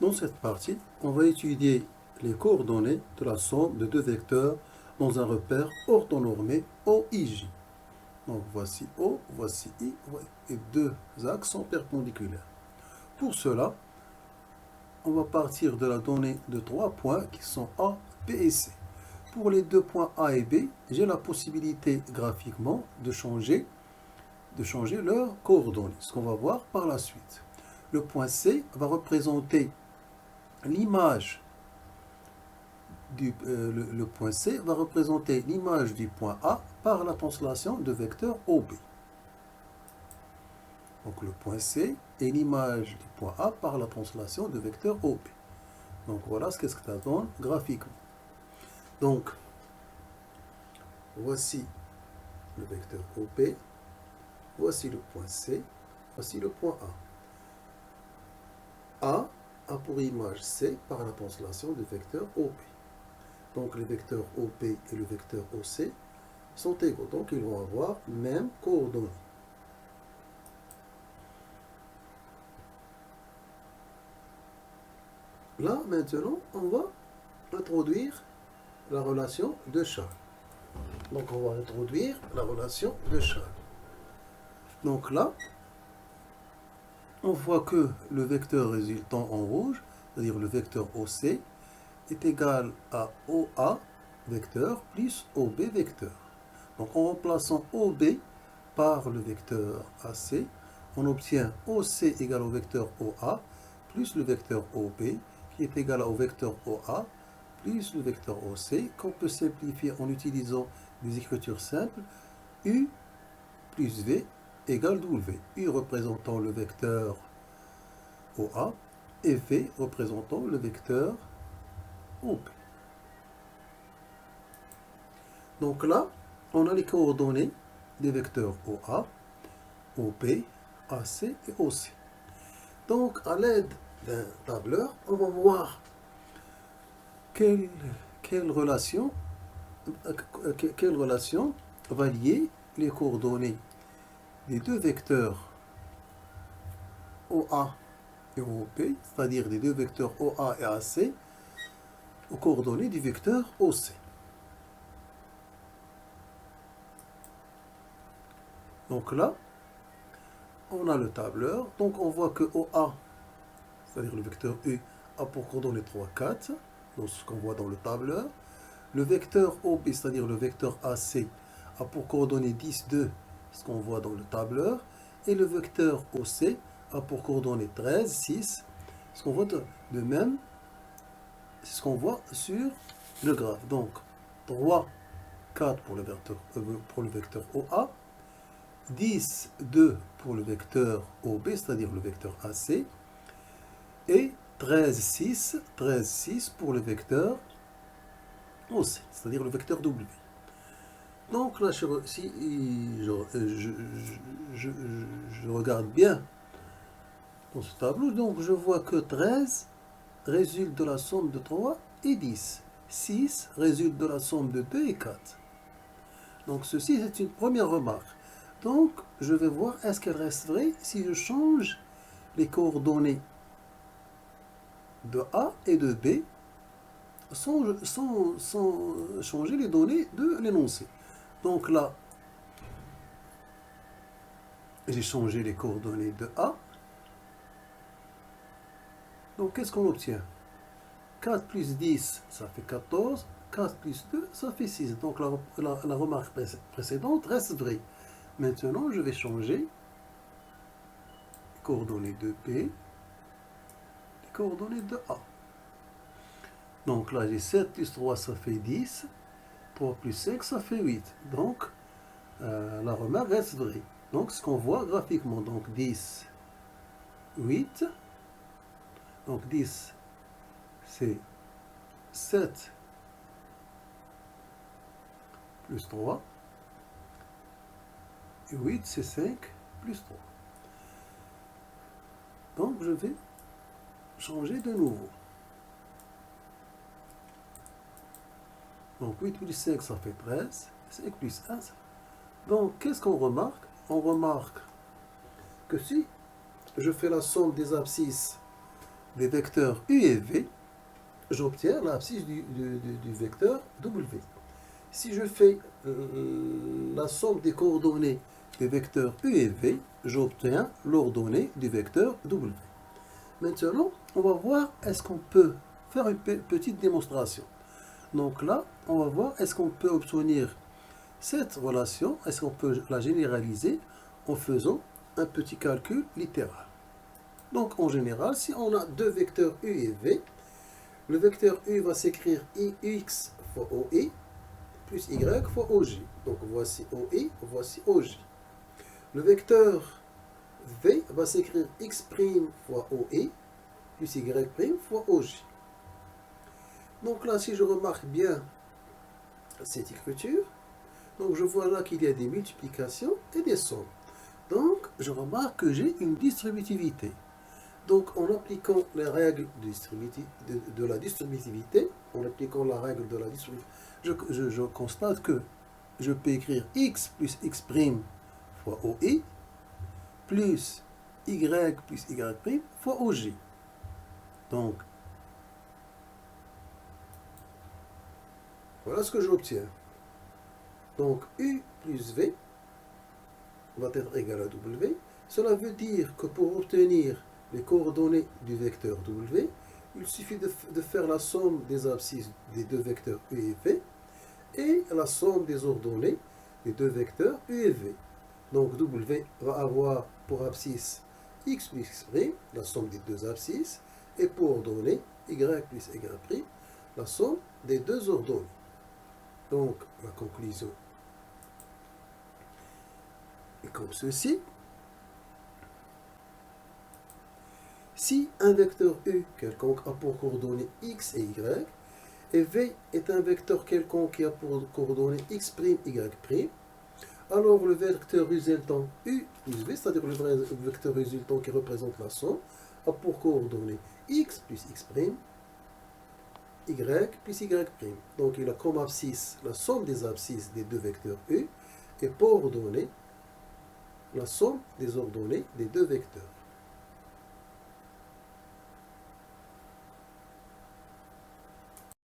Dans cette partie, on va étudier les coordonnées de la somme de deux vecteurs dans un repère orthonormé OIJ. Donc voici O, voici I, et deux axes sont perpendiculaires. Pour cela, on va partir de la donnée de trois points qui sont A, B et C. Pour les deux points A et B, j'ai la possibilité graphiquement de changer leurs coordonnées, ce qu'on va voir par la suite. Le point C va représenter l'image le point C va représenter l'image du point A par la translation de vecteur OB. Donc le point C est l'image du point A par la translation de vecteur OB. Donc voilà ce que ça donne graphiquement. Donc voici le vecteur OB, voici le point C, voici le point A. A a pour image C par la translation de vecteur OB. Donc les vecteurs OB et le vecteur OC sont égaux, donc ils vont avoir les mêmes coordonnées. Là, maintenant, on va introduire la relation de Charles. Donc on va introduire la relation de Charles. Donc là, on voit que le vecteur résultant en rouge, c'est-à-dire le vecteur OC, est égal à OA vecteur plus OB vecteur. Donc en remplaçant OB par le vecteur AC, on obtient OC égal au vecteur OA plus le vecteur OB qui est égal au vecteur OA plus le vecteur OC qu'on peut simplifier en utilisant des écritures simples. U plus V égale W. U représentant le vecteur OA et V représentant le vecteur OB. Donc là, on a les coordonnées des vecteurs OA, OB, AC et OC. Donc, à l'aide d'un tableur, on va voir quelle relation va lier les coordonnées des deux vecteurs OA et OB, c'est-à-dire des deux vecteurs OA et AC, aux coordonnées du vecteur OC. Donc là, on a le tableur. Donc on voit que OA, c'est-à-dire le vecteur U, a pour coordonnées 3, 4, donc ce qu'on voit dans le tableur. Le vecteur OB, c'est-à-dire le vecteur AC, a pour coordonnées 10, 2, ce qu'on voit dans le tableur. Et le vecteur OC a pour coordonnées 13, 6, ce qu'on voit de même, c'est ce qu'on voit sur le graphe. Donc 3, 4 pour le vecteur OA, 10, 2 pour le vecteur OB, c'est-à-dire le vecteur AC, et 13, 6 pour le vecteur OC, c'est-à-dire le vecteur W. Donc là, si je regarde bien dans ce tableau, donc je vois que 13 résulte de la somme de 3 et 10. 6 résulte de la somme de 2 et 4. Donc ceci, c'est une première remarque. Donc, je vais voir est-ce qu'elle reste vraie si je change les coordonnées de A et de B sans changer les données de l'énoncé. Donc là, j'ai changé les coordonnées de A. Donc, qu'est-ce qu'on obtient? 4 plus 10, ça fait 14. 4 plus 2, ça fait 6. Donc, la remarque précédente reste vraie. Maintenant, je vais changer les coordonnées de B, les coordonnées de A. Donc là, j'ai 7 plus 3, ça fait 10. 3 plus 5, ça fait 8. Donc, la remarque reste vraie. Donc, ce qu'on voit graphiquement, donc 10, 8. Donc 10, c'est 7 plus 3. Et 8, c'est 5 plus 3. Donc, je vais changer de nouveau. Donc, 8 plus 5, ça fait 13. 5 plus 1, ça... Donc, qu'est-ce qu'on remarque? On remarque que si je fais la somme des abscisses des vecteurs U et V, j'obtiens l'abscisse du vecteur W. Si je fais la somme des coordonnées des vecteurs U et V, j'obtiens l'ordonnée du vecteur W. Maintenant, on va voir est-ce qu'on peut faire une petite démonstration. Donc là, on va voir est-ce qu'on peut obtenir cette relation, est-ce qu'on peut la généraliser en faisant un petit calcul littéral. Donc en général, si on a deux vecteurs U et V, le vecteur U va s'écrire X fois OI plus Y fois OJ. Donc voici OI, voici OJ. Le vecteur V va s'écrire X' fois OI plus Y' fois OJ. Donc là, si je remarque bien cette écriture, donc je vois là qu'il y a des multiplications et des sommes. Donc je remarque que j'ai une distributivité. Donc en appliquant les règles de la distributivité, en appliquant la règle de la distributivité, je constate que je peux écrire X plus X' fois OI plus Y plus Y' fois OJ. Donc, voilà ce que j'obtiens. Donc, U plus V va être égal à W. Cela veut dire que pour obtenir les coordonnées du vecteur W, il suffit de faire la somme des abscisses des deux vecteurs U et V et la somme des ordonnées des deux vecteurs U et V. Donc, W va avoir pour abscisse X plus X', la somme des deux abscisses, et pour ordonnée Y plus Y', la somme des deux ordonnées. Donc, la conclusion est comme ceci. Si un vecteur U quelconque a pour coordonnées X et Y, et V est un vecteur quelconque qui a pour coordonnées X', Y', alors le vecteur résultant U plus V, c'est-à-dire le vecteur résultant qui représente la somme, a pour coordonnées X plus X', Y plus Y'. Donc il a comme abscisse la somme des abscisses des deux vecteurs U et pour ordonnée la somme des ordonnées des deux vecteurs.